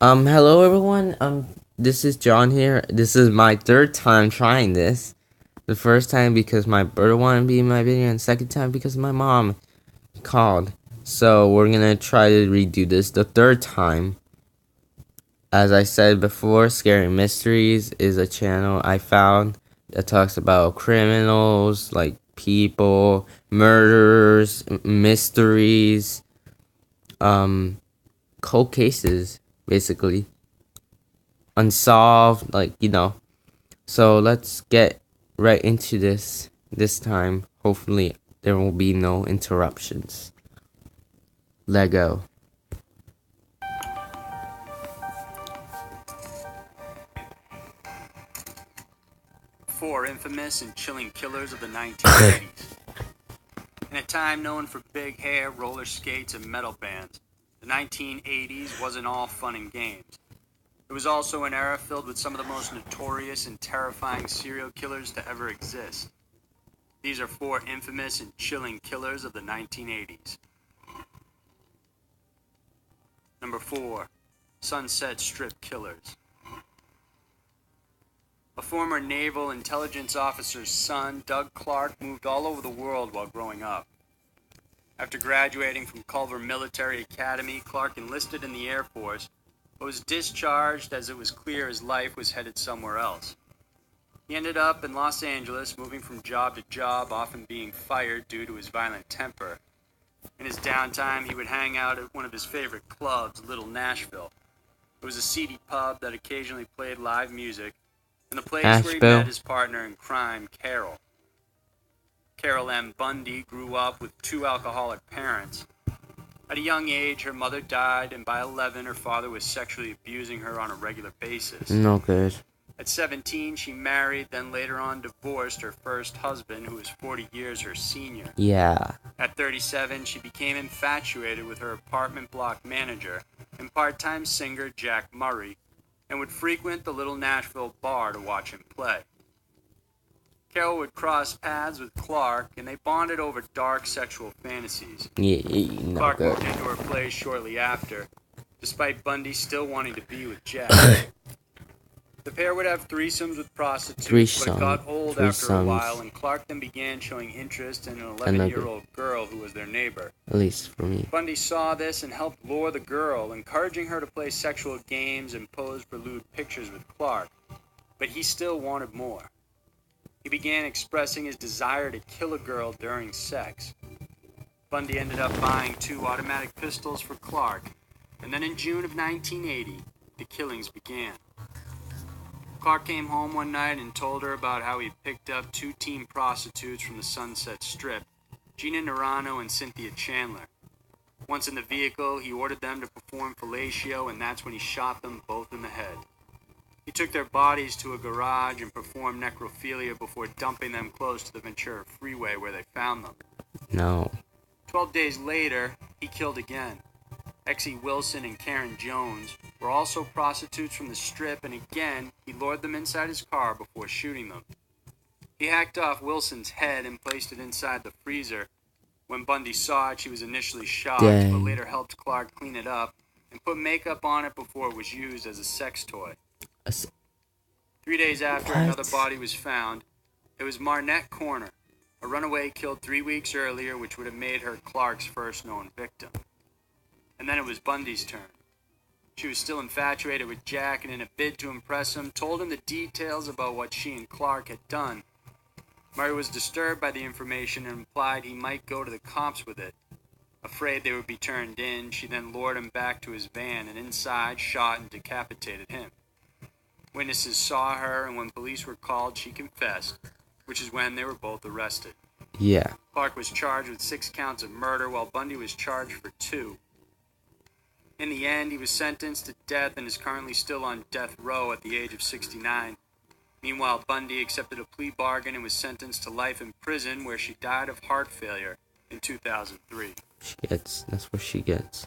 Hello everyone. This is John here. This is my third time trying this. The first time because my brother wanted to be in my video, and second time because my mom called. So we're gonna try to redo this the third time. As I said before, Scary Mysteries is a channel I found that talks about criminals, like people, murders, mysteries, cold cases, basically. Unsolved, So let's get right into this time. Hopefully there will be no interruptions. Lego. Four infamous and chilling killers of the 1980s. In a time known for big hair, roller skates, and metal bands, the 1980s wasn't all fun and games. It was also an era filled with some of the most notorious and terrifying serial killers to ever exist. These are four infamous and chilling killers of the 1980s. Number 4. Sunset Strip Killers. A former naval intelligence officer's son, Doug Clark, moved all over the world while growing up. After graduating from Culver Military Academy, Clark enlisted in the Air Force, but was discharged as it was clear his life was headed somewhere else. He ended up in Los Angeles, moving from job to job, often being fired due to his violent temper. In his downtime, he would hang out at one of his favorite clubs, Little Nashville. It was a seedy pub that occasionally played live music, and the place where he met his partner in crime, Carol. Carol M. Bundy grew up with two alcoholic parents. At a young age, her mother died, and by 11, her father was sexually abusing her on a regular basis. No good. At 17, she married, then later on divorced her first husband, who was 40 years her senior. Yeah. At 37, she became infatuated with her apartment block manager and part-time singer Jack Murray, and would frequent the Little Nashville bar to watch him play. Carol would cross paths with Clark, and they bonded over dark sexual fantasies. Yeah, Clark moved into her place shortly after, despite Bundy still wanting to be with Jack. The pair would have threesomes with prostitutes, but it got old after a while, and Clark then began showing interest in an 11-year-old girl who was their neighbor. At least for me. Bundy saw this and helped lure the girl, encouraging her to play sexual games and pose for lewd pictures with Clark. But he still wanted more. He began expressing his desire to kill a girl during sex. Bundy ended up buying 2 automatic pistols for Clark, and then in June of 1980, the killings began. Clark came home one night and told her about how he picked up 2 teen prostitutes from the Sunset Strip, Gina Nerano and Cynthia Chandler. Once in the vehicle, he ordered them to perform fellatio, and that's when he shot them both in the head. He took their bodies to a garage and performed necrophilia before dumping them close to the Ventura Freeway where they found them. No. 12 days later, he killed again. Exie Wilson and Karen Jones were also prostitutes from the Strip, and again, he lured them inside his car before shooting them. He hacked off Wilson's head and placed it inside the freezer. When Bundy saw it, she was initially shocked, but later helped Clark clean it up and put makeup on it before it was used as a sex toy. 3 days after another body was found, it was Marnette Corner, a runaway killed 3 weeks earlier, which would have made her Clark's first known victim. And then it was Bundy's turn. She was still infatuated with Jack, and in a bid to impress him, told him the details about what she and Clark had done. Murray was disturbed by the information and implied he might go to the cops with it. Afraid they would be turned in, she then lured him back to his van, and inside shot and decapitated him. Witnesses saw her, and when police were called, she confessed, which is when they were both arrested. Yeah. Clark was charged with 6 counts of murder, while Bundy was charged for 2. In the end, he was sentenced to death and is currently still on death row at the age of 69. Meanwhile, Bundy accepted a plea bargain and was sentenced to life in prison, where she died of heart failure in 2003. That's what she gets.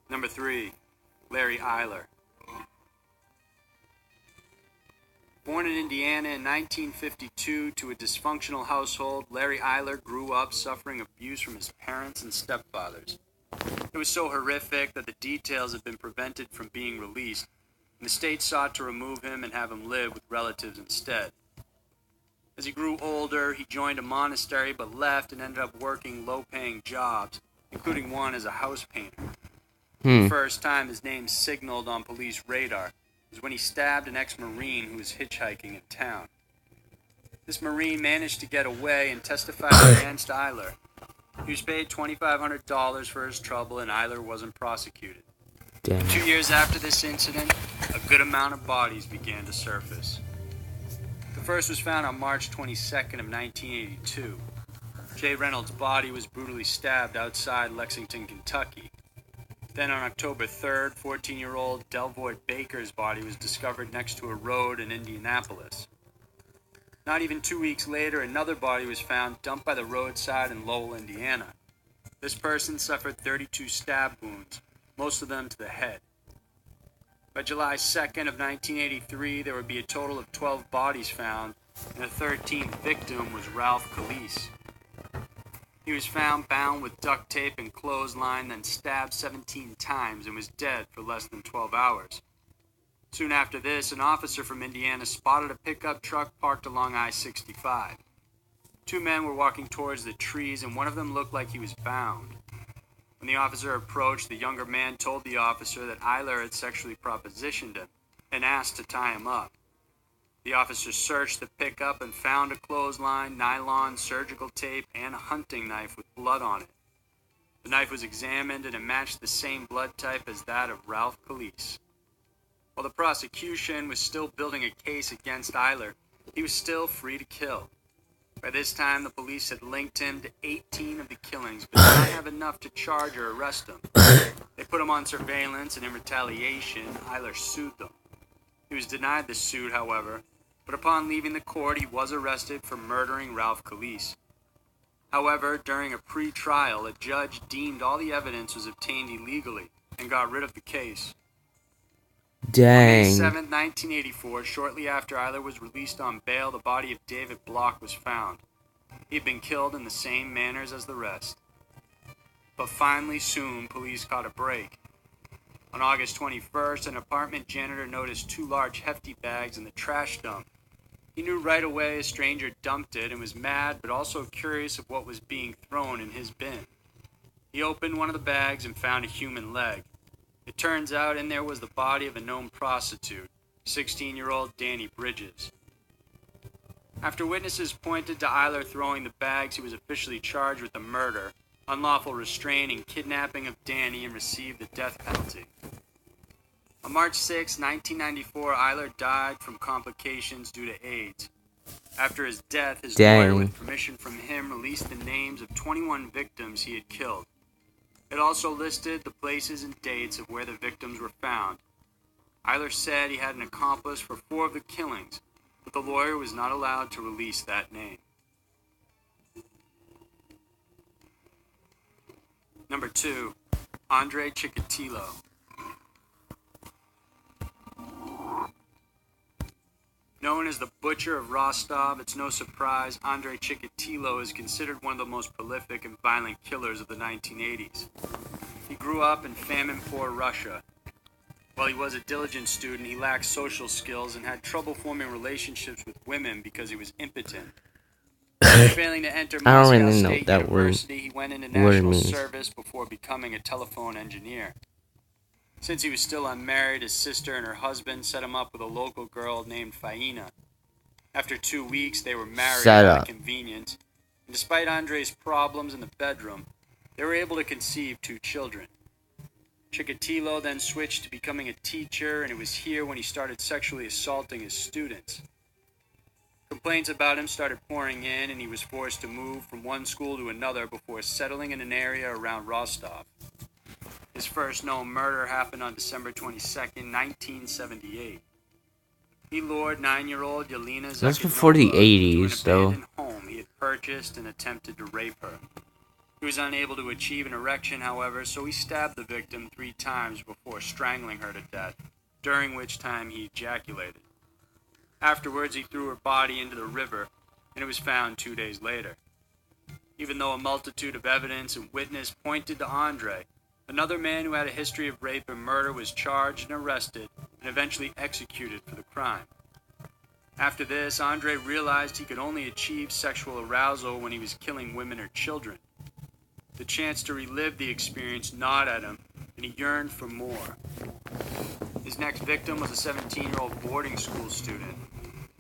Number 3, Larry Eiler. Born in Indiana in 1952 to a dysfunctional household, Larry Eiler grew up suffering abuse from his parents and stepfathers. It was so horrific that the details had been prevented from being released, and the state sought to remove him and have him live with relatives instead. As he grew older, he joined a monastery but left and ended up working low-paying jobs, including one as a house painter. The first time his name signaled on police radar was when he stabbed an ex-Marine who was hitchhiking in town. This Marine managed to get away and testified against Eiler. He was paid $2,500 for his trouble, and Eiler wasn't prosecuted. Damn. 2 years after this incident, a good amount of bodies began to surface. The first was found on March 22nd of 1982. Jay Reynolds' body was brutally stabbed outside Lexington, Kentucky. Then on October 3rd, 14-year-old Delvoy Baker's body was discovered next to a road in Indianapolis. Not even 2 weeks later, another body was found dumped by the roadside in Lowell, Indiana. This person suffered 32 stab wounds, most of them to the head. By July 2nd of 1983, there would be a total of 12 bodies found, and the 13th victim was Ralph Calise. He was found bound with duct tape and clothesline, then stabbed 17 times and was dead for less than 12 hours. Soon after this, an officer from Indiana spotted a pickup truck parked along I-65. Two men were walking towards the trees, and one of them looked like he was bound. When the officer approached, the younger man told the officer that Eiler had sexually propositioned him and asked to tie him up. The officer searched the pickup and found a clothesline, nylon, surgical tape, and a hunting knife with blood on it. The knife was examined and it matched the same blood type as that of Ralph Calise. While the prosecution was still building a case against Eiler, he was still free to kill. By this time, the police had linked him to 18 of the killings, but did not have enough to charge or arrest him. They put him on surveillance, and in retaliation, Eiler sued them. He was denied the suit, however, but upon leaving the court, he was arrested for murdering Ralph Calise. However, during a pre-trial, a judge deemed all the evidence was obtained illegally and got rid of the case. Dang. On May 7, 1984, shortly after Eiler was released on bail, the body of David Block was found. He had been killed in the same manners as the rest. But finally, soon, police caught a break. On August 21st, an apartment janitor noticed two large hefty bags in the trash dump. He knew right away a stranger dumped it and was mad, but also curious of what was being thrown in his bin. He opened one of the bags and found a human leg. It turns out in there was the body of a known prostitute, 16-year-old Danny Bridges. After witnesses pointed to Eiler throwing the bags, he was officially charged with the murder, unlawful restraint, and kidnapping of Danny, and received the death penalty. On March 6, 1994, Eiler died from complications due to AIDS. After his death, his lawyer, with permission from him, released the names of 21 victims he had killed. It also listed the places and dates of where the victims were found. Eiler said he had an accomplice for 4 of the killings, but the lawyer was not allowed to release that name. Number 2, Andre Chikatilo. Known as the Butcher of Rostov, it's no surprise Andre Chikatilo is considered one of the most prolific and violent killers of the 1980s. He grew up in famine-poor Russia. While he was a diligent student, he lacked social skills and had trouble forming relationships with women because he was impotent. Failing to enter Moscow State University, he went into national service before becoming a telephone engineer. Since he was still unmarried, his sister and her husband set him up with a local girl named Faina. After 2 weeks, they were married out of convenience, and despite Andre's problems in the bedroom, they were able to conceive 2 children. Chikatilo then switched to becoming a teacher, and it was here when he started sexually assaulting his students. Complaints about him started pouring in, and he was forced to move from one school to another before settling in an area around Rostov. His first known murder happened on December 22, 1978. He lured 9-year-old Yelena Zakharova That's before the 80s, to an abandoned home he had purchased and attempted to rape her. He was unable to achieve an erection, however, so he stabbed the victim 3 times before strangling her to death, during which time he ejaculated. Afterwards, he threw her body into the river, and it was found 2 days later. Even though a multitude of evidence and witness pointed to Andre, Another man who had a history of rape and murder was charged and arrested and eventually executed for the crime. After this, Andre realized he could only achieve sexual arousal when he was killing women or children. The chance to relive the experience gnawed at him, and he yearned for more. His next victim was a 17-year-old boarding school student.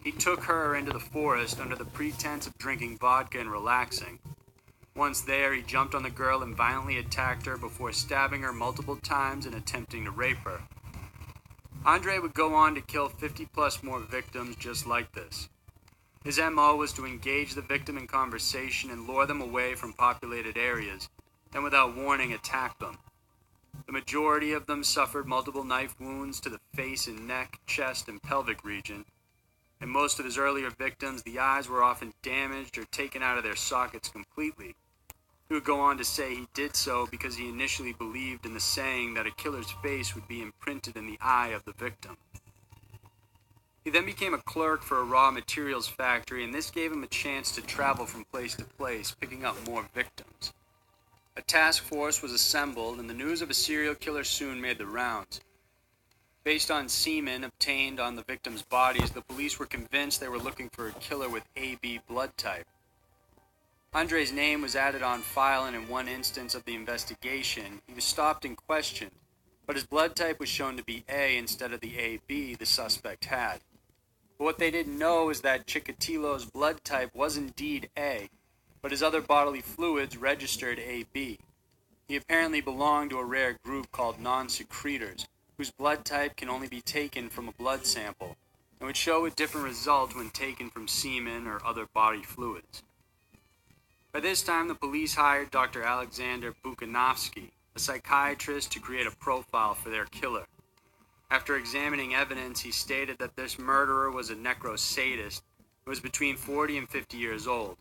He took her into the forest under the pretense of drinking vodka and relaxing. Once there, he jumped on the girl and violently attacked her before stabbing her multiple times and attempting to rape her. Andre would go on to kill 50-plus more victims just like this. His MO was to engage the victim in conversation and lure them away from populated areas, then without warning attack them. The majority of them suffered multiple knife wounds to the face and neck, chest, and pelvic region. In most of his earlier victims, the eyes were often damaged or taken out of their sockets completely. He would go on to say he did so because he initially believed in the saying that a killer's face would be imprinted in the eye of the victim. He then became a clerk for a raw materials factory, and this gave him a chance to travel from place to place, picking up more victims. A task force was assembled, and the news of a serial killer soon made the rounds. Based on semen obtained on the victims' bodies, the police were convinced they were looking for a killer with AB blood type. Andre's name was added on file, and in one instance of the investigation, he was stopped and questioned, but his blood type was shown to be A instead of the AB the suspect had. But what they didn't know is that Chikatilo's blood type was indeed A, but his other bodily fluids registered AB. He apparently belonged to a rare group called non-secretors, whose blood type can only be taken from a blood sample, and would show a different result when taken from semen or other body fluids. By this time, the police hired Dr. Alexander Bukanovsky, a psychiatrist, to create a profile for their killer. After examining evidence, he stated that this murderer was a necrosadist who was between 40 and 50 years old.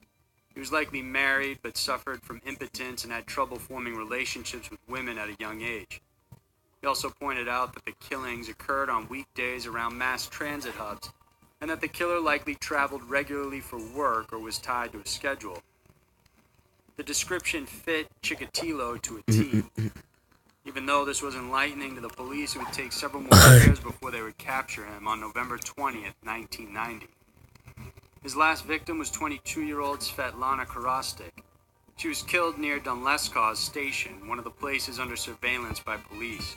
He was likely married, but suffered from impotence and had trouble forming relationships with women at a young age. He also pointed out that the killings occurred on weekdays around mass transit hubs, and that the killer likely traveled regularly for work or was tied to a schedule. The description fit Chikatilo to a T. Even though this was enlightening to the police, it would take several more years before they would capture him on November 20th, 1990. His last victim was 22-year-old Svetlana Karastik. She was killed near Dunlescau's station, one of the places under surveillance by police.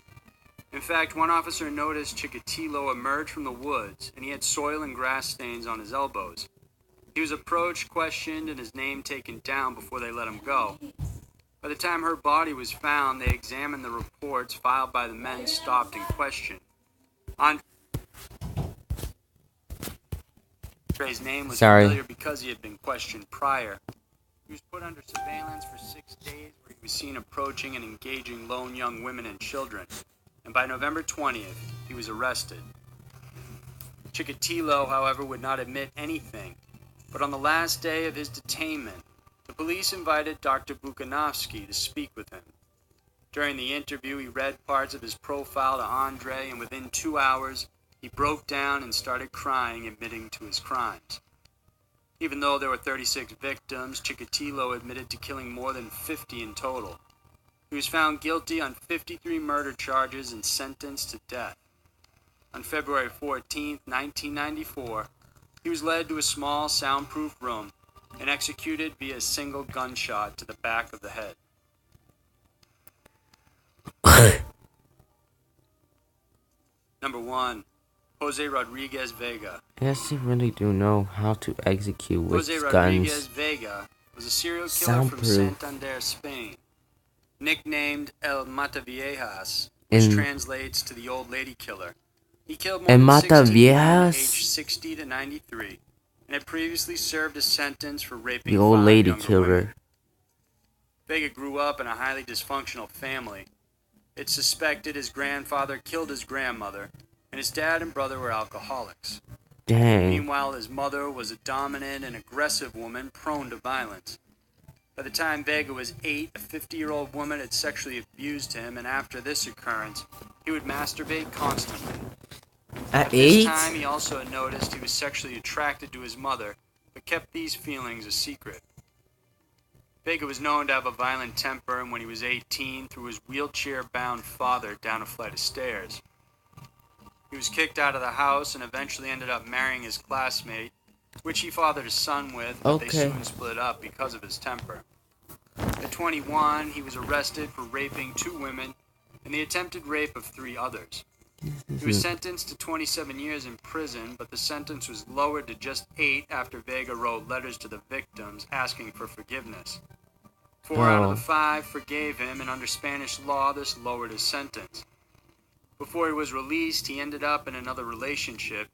In fact, one officer noticed Chikatilo emerge from the woods, and he had soil and grass stains on his elbows. He was approached, questioned, and his name taken down before they let him go. By the time her body was found, they examined the reports filed by the men stopped and questioned. Andre's name was familiar because he had been questioned prior. He was put under surveillance for 6 days, where he was seen approaching and engaging lone young women and children, and by November 20th, he was arrested. Chikatilo, however, would not admit anything, but on the last day of his detainment, the police invited Dr. Bukanovsky to speak with him. During the interview, he read parts of his profile to Andre, and within 2 hours, he broke down and started crying, admitting to his crimes. Even though there were 36 victims, Chikatilo admitted to killing more than 50 in total. He was found guilty on 53 murder charges and sentenced to death. On February 14, 1994, he was led to a small, soundproof room and executed via a single gunshot to the back of the head. Number 1. Jose Rodriguez Vega. Yes, they really do know how to execute with Jose guns. Rodriguez Vega was a serial killer from Santander, Spain. Nicknamed El Mataviejas, which translates to the old lady killer. He killed more than 60 men aged 60 to 93, and had previously served a sentence for raping the old 5 lady younger killer. women. Vega grew up in a highly dysfunctional family. It's suspected his grandfather killed his grandmother, and his dad and brother were alcoholics. Dang. Meanwhile, his mother was a dominant and aggressive woman prone to violence. By the time Vega was 8, a 50-year-old woman had sexually abused him, and after this occurrence, he would masturbate constantly. At this 8? time, he also noticed he was sexually attracted to his mother, but kept these feelings a secret. Vega was known to have a violent temper, and when he was 18, threw his wheelchair-bound father down a flight of stairs. He was kicked out of the house and eventually ended up marrying his classmate, which he fathered a son with, but they soon split up because of his temper. At 21, he was arrested for raping 2 women and the attempted rape of 3 others. He was sentenced to 27 years in prison, but the sentence was lowered to just 8 after Vega wrote letters to the victims asking for forgiveness. 4 out of the 5 forgave him, and under Spanish law, this lowered his sentence. Before he was released, he ended up in another relationship.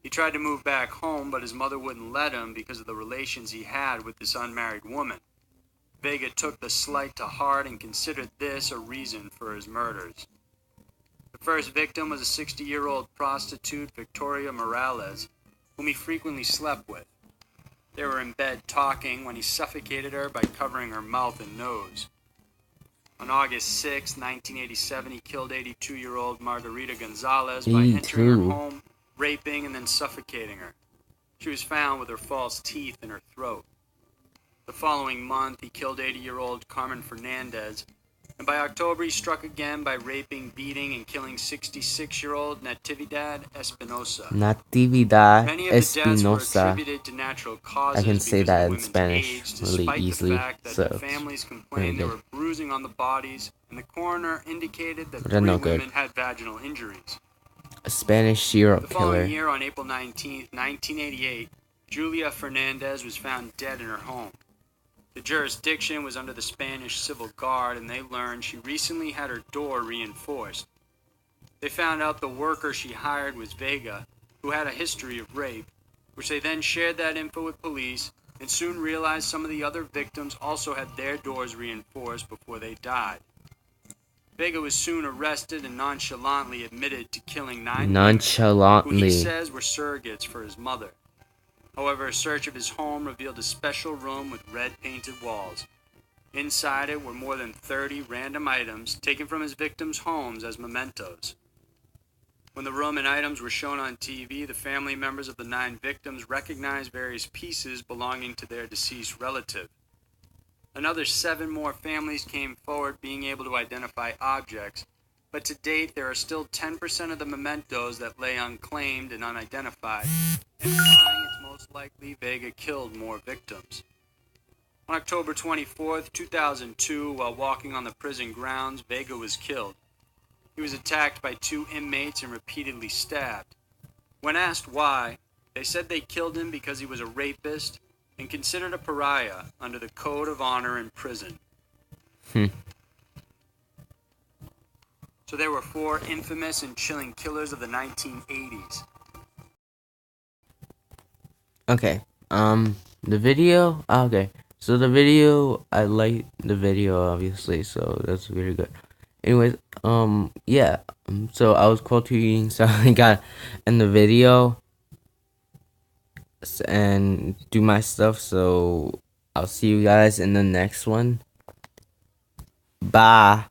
He tried to move back home, but his mother wouldn't let him because of the relations he had with this unmarried woman. Vega took the slight to heart and considered this a reason for his murders. The first victim was a 60-year-old prostitute, Victoria Morales, whom he frequently slept with. They were in bed talking when he suffocated her by covering her mouth and nose. On August 6, 1987, he killed 82-year-old Margarita Gonzalez by entering her home, raping, and then suffocating her. She was found with her false teeth in her throat. The following month, he killed 80-year-old Carmen Fernandez, and by October, he struck again by raping, beating, and killing 66-year-old Natividad Espinosa. Many of the deaths were attributed to natural causes. I can say that in Spanish age, really easily. The fact that the families complained there were bruising on the bodies, and the coroner indicated that 3 women had vaginal injuries. A Spanish serial killer. The following year, on April 19, 1988, Julia Fernandez was found dead in her home. The jurisdiction was under the Spanish Civil Guard, and they learned she recently had her door reinforced. They found out the worker she hired was Vega, who had a history of rape, which they then shared that info with police, and soon realized some of the other victims also had their doors reinforced before they died. Vega was soon arrested and nonchalantly admitted to killing 9 women, who he says were surrogates for his mother. However, a search of his home revealed a special room with red-painted walls. Inside it were more than 30 random items taken from his victims' homes as mementos. When the room and items were shown on TV, the family members of the 9 victims recognized various pieces belonging to their deceased relative. Another 7 more families came forward being able to identify objects, but to date there are still 10% of the mementos that lay unclaimed and unidentified, implying it's most likely Vega killed more victims. On October 24, 2002, while walking on the prison grounds, Vega was killed. He was attacked by 2 inmates and repeatedly stabbed. When asked why, they said they killed him because he was a rapist and considered a pariah under the code of honor in prison. So there were 4 infamous and chilling killers of the 1980s. Okay, the video, okay, so the video, I like the video, obviously, so that's really good. Anyways, yeah, so I was quoting, so I got in the video, and do my stuff, so I'll see you guys in the next one. Bye.